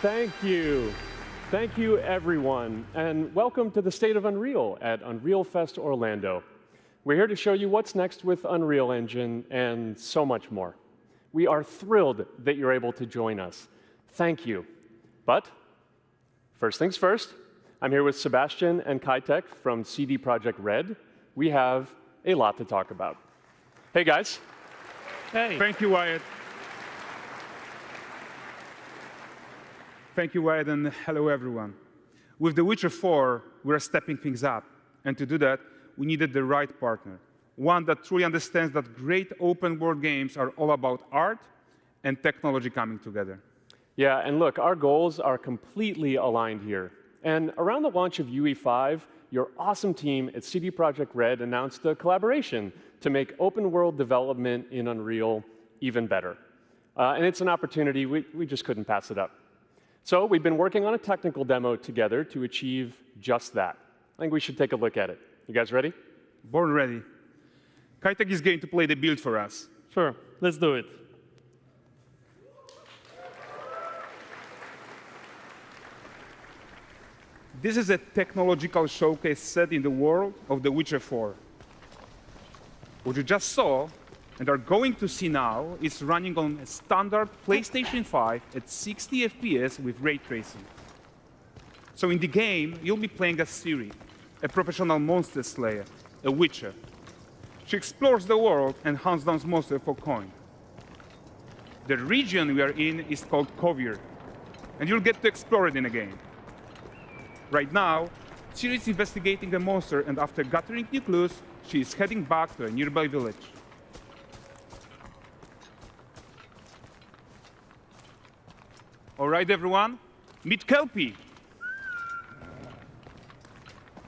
Thank you. Thank you, everyone, and welcome to the State of Unreal at Unreal Fest Orlando. We're here to show you what's next with Unreal Engine and so much more. We are thrilled that you're able to join us. Thank you. But first things first, I'm here with Sebastian and Kaitek from CD Projekt Red. We have a lot to talk about. Hey, guys. Hey. Thank you, Wyatt. Thank you, Wyatt, and hello, everyone. With The Witcher 4, we're stepping things up. And to do that, we needed the right partner, one that truly understands that great open-world games are all about art and technology coming together. Yeah, and look, our goals are completely aligned here. And around the launch of UE5, your awesome team at CD Projekt Red announced a collaboration to make open-world development in Unreal even better. And it's an opportunity, we just couldn't pass it up. So we've been working on a technical demo together to achieve just that. I think we should take a look at it. You guys ready? Born ready. Kaitek is going to play the build for us. Sure, let's do it. This is a technological showcase set in the world of The Witcher 4. What you just saw and are going to see now is running on a standard PlayStation 5 at 60 FPS with ray tracing. So in the game, you'll be playing as Ciri, a professional monster slayer, a witcher. She explores the world and hunts down monsters for coin. The region we are in is called Kovir, and you'll get to explore it in the game. Right now, Ciri is investigating a monster, and after gathering new clues, she is heading back to a nearby village. All right, everyone, meet Kelpie.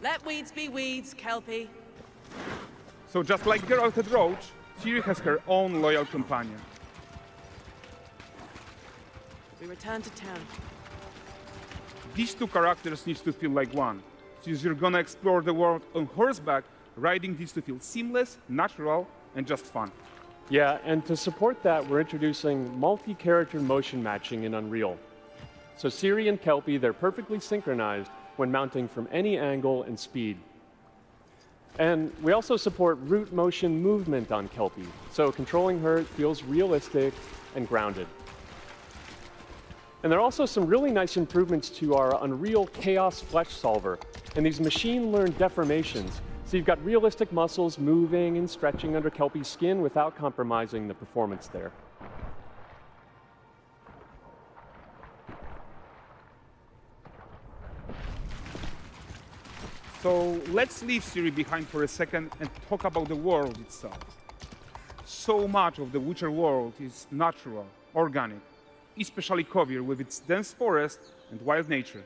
Let weeds be weeds, Kelpie. So just like Geralt had Roach, Ciri has her own loyal companion. We return to town. These two characters need to feel like one. Since you're gonna explore the world on horseback, riding needs to feel seamless, natural, and just fun. Yeah, and to support that, we're introducing multi-character motion matching in Unreal. So Ciri and Kelpie, they're perfectly synchronized when mounting from any angle and speed. And we also support root motion movement on Kelpie, so controlling her feels realistic and grounded. And there are also some really nice improvements to our Unreal Chaos Flesh Solver and these machine-learned deformations. So you've got realistic muscles moving and stretching under Kelpie's skin without compromising the performance there. So let's leave Ciri behind for a second and talk about the world itself. So much of the Witcher world is natural, organic, especially Kovir with its dense forest and wild nature.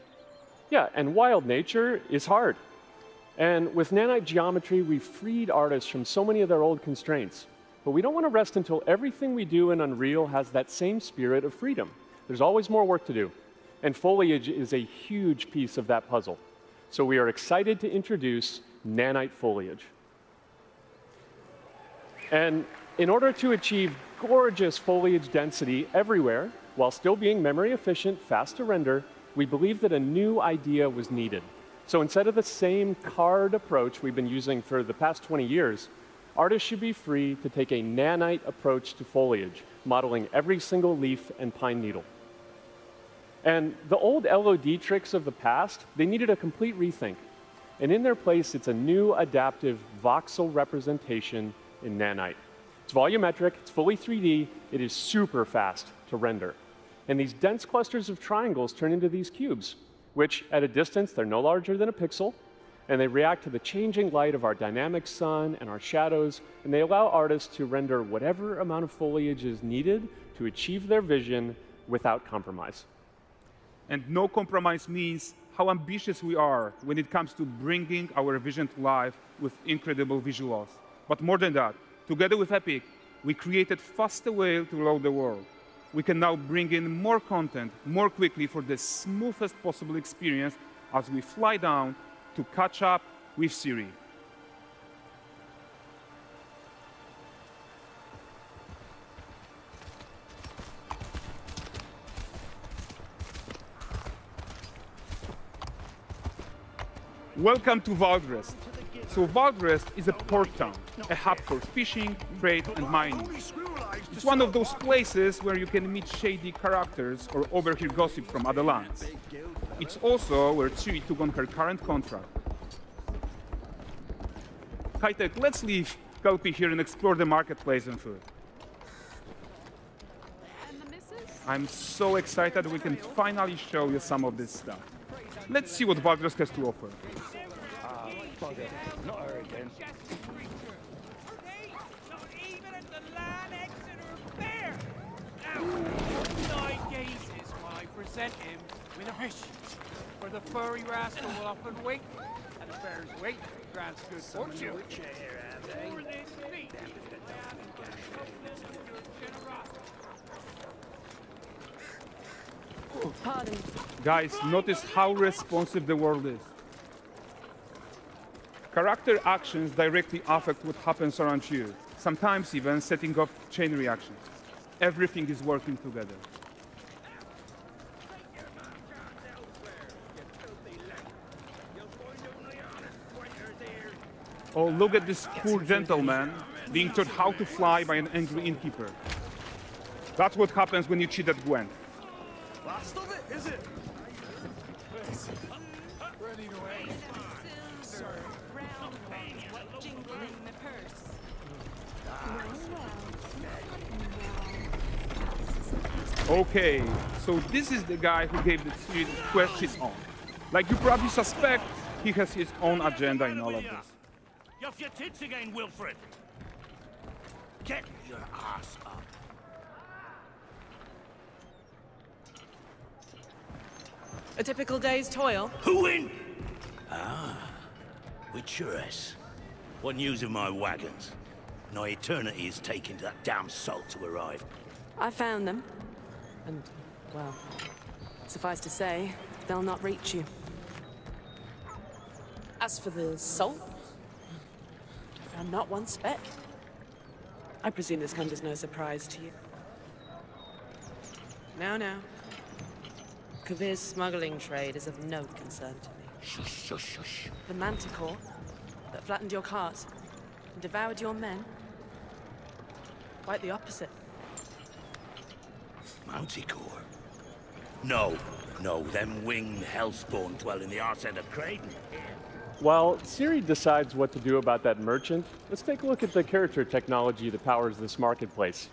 Yeah, and wild nature is hard. And with Nanite geometry, we've freed artists from so many of their old constraints. But we don't want to rest until everything we do in Unreal has that same spirit of freedom. There's always more work to do. And foliage is a huge piece of that puzzle. So we are excited to introduce Nanite foliage. And in order to achieve gorgeous foliage density everywhere, while still being memory efficient, fast to render, we believe that a new idea was needed. So instead of the same card approach we've been using for the past 20 years, artists should be free to take a nanite approach to foliage, modeling every single leaf and pine needle. And the old LOD tricks of the past, they needed a complete rethink. And in their place, it's a new adaptive voxel representation in Nanite. It's volumetric, it's fully 3D, it is super fast to render. And these dense clusters of triangles turn into these cubes, which at a distance, they're no larger than a pixel, and they react to the changing light of our dynamic sun and our shadows, and they allow artists to render whatever amount of foliage is needed to achieve their vision without compromise. And no compromise means how ambitious we are when it comes to bringing our vision to life with incredible visuals. But more than that, together with Epic, we created faster way to load the world. We can now bring in more content more quickly for the smoothest possible experience as we fly down to catch up with Ciri. Welcome to Valdrest. So Valdrest is a port town, a hub for fishing, trade, and mining. It's one of those places where you can meet shady characters or overhear gossip from other lands. It's also where Ciri took on her current contract. High-tech, let's leave Kelpie here and explore the marketplace and food. I'm so excited we can finally show you some of this stuff. Let's see what Valdrest has to offer. Not her again. Not even at the land Exeter Fair! Now, 9 gazes while I present him with a fish. For the furry rascal will often wait, and a fair's weight grants good fortune. For this feat, Pardon. Guys, notice how responsive the world is. Character actions directly affect what happens around you, sometimes even setting off chain reactions. Everything is working together. Oh, look at this poor gentleman being taught how to fly by an angry innkeeper. That's what happens when you cheat at Gwent. Last of it, is it? Okay, so this is the guy who gave the series quest his own. Like you probably suspect, he has his own agenda in all of this. You're off your tits again, Wilfred. Get your ass up. A typical day's toil. Who in? Ah, with Churess. What news of my wagons? No eternity is taking that damn salt to arrive. I found them. And, well, suffice to say, they'll not reach you. As for the salt, I found not one speck. I presume this comes as no surprise to you. Now. Kavir's smuggling trade is of no concern to me. Shush, shush, shush. The manticore that flattened your cart and devoured your men, quite the opposite. Manticore? No, them winged hellspawn dwell in the arse end of Creighton. While Ciri decides what to do about that merchant, let's take a look at the character technology that powers this marketplace.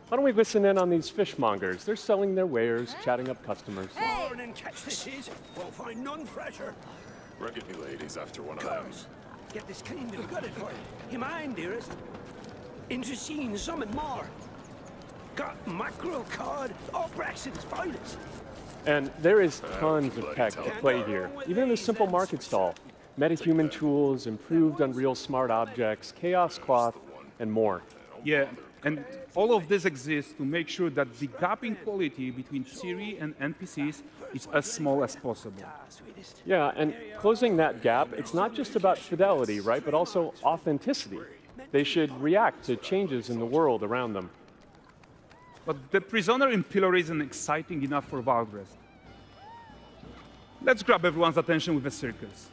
Why don't we listen in on these fishmongers? They're selling their wares, chatting up customers. Morning, catch fishes. Won't find none fresher. Reckon me ladies after one of them. Get this cleaned and gutted for you. You mind, dearest? Into seeing something more. Got mackerel, cod, all Braxton's finest. And there is tons of tech at play here, even in this simple market stall. Metahuman tools, improved Unreal smart objects, chaos cloth, and more. Yeah, and all of this exists to make sure that the gap in quality between Ciri and NPCs is as small as possible. Yeah, and closing that gap, it's not just about fidelity, right, but also authenticity. They should react to changes in the world around them. But the prisoner in Pillory isn't exciting enough for Valdrest. Let's grab everyone's attention with a circus.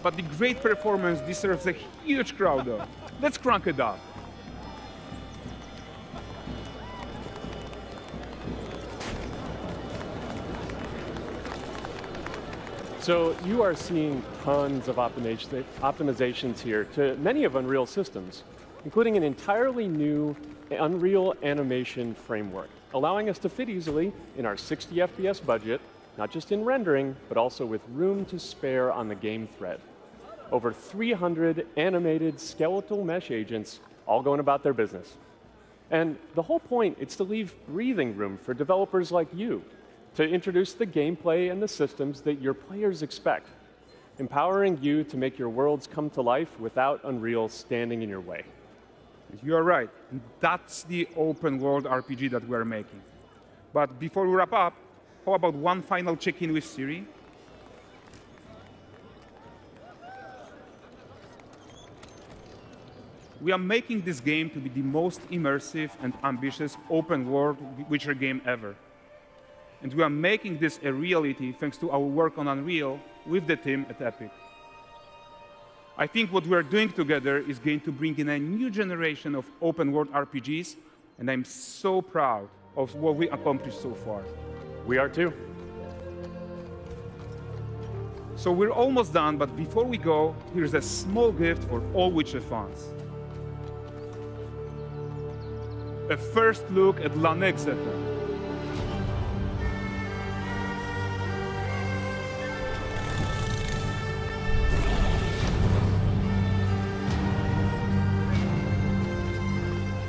But the great performance deserves a huge crowd though. Let's crank it up. So you are seeing tons of optimizations here to many of Unreal systems, including an entirely new Unreal animation framework, allowing us to fit easily in our 60 FPS budget, not just in rendering, but also with room to spare on the game thread. Over 300 animated skeletal mesh agents all going about their business. And the whole point is to leave breathing room for developers like you to introduce the gameplay and the systems that your players expect, empowering you to make your worlds come to life without Unreal standing in your way. You are right. That's the open world RPG that we're making. But before we wrap up, how about one final check-in with Ciri? We are making this game to be the most immersive and ambitious open-world Witcher game ever. And we are making this a reality thanks to our work on Unreal with the team at Epic. I think what we are doing together is going to bring in a new generation of open-world RPGs, and I'm so proud of what we accomplished so far. We are too. So we're almost done, but before we go, here's a small gift for all Witcher fans. A first look at Lanexeter.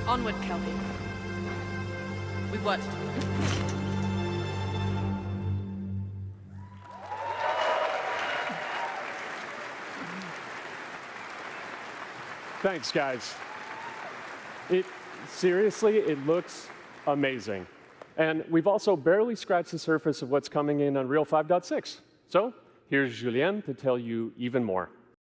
Onward, Kelby. We've worked. Thanks, guys. Seriously, it looks amazing. And we've also barely scratched the surface of what's coming in Unreal 5.6. So here's Julien to tell you even more.